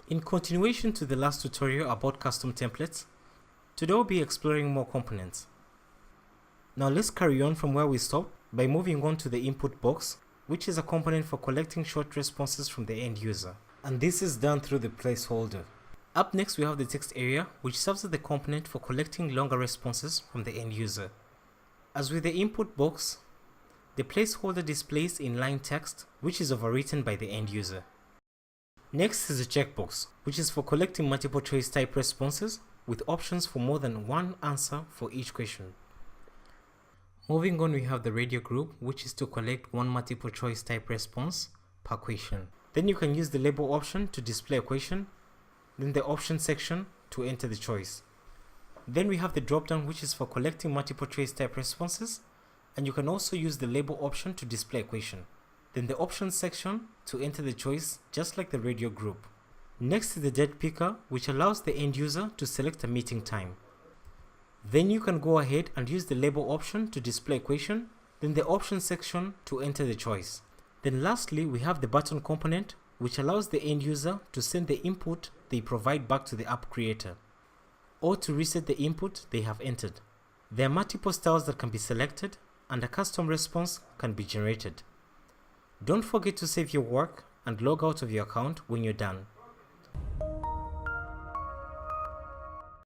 In continuation to the last tutorial about custom templates, today we'll be exploring more components. Now let's carry on from where we stopped by moving on to the input box, which is a component for collecting short responses from the end user. And this is done through the placeholder. Up next we have the text area, which serves as the component for collecting longer responses from the end user. As with the input box, the placeholder displays inline text, which is overwritten by the end user. Next is the checkbox, which is for collecting multiple choice type responses with options for more than one answer for each question. Moving on, we have the radio group, which is to collect one multiple choice type response per question. Then you can use the label option to display a question, then the option section to enter the choice. Then we have the drop-down, which is for collecting multiple choice type responses, and you can also use the label option to display a question. Then the options section to enter the choice, just like the radio group. Next is the date picker, which allows the end user to select a meeting time. Then you can go ahead and use the label option to display a question, then the options section to enter the choice. Then lastly, we have the button component, which allows the end user to send the input they provide back to the app creator, or to reset the input they have entered. There are multiple styles that can be selected, and a custom response can be generated. Don't forget to save your work and log out of your account when you're done.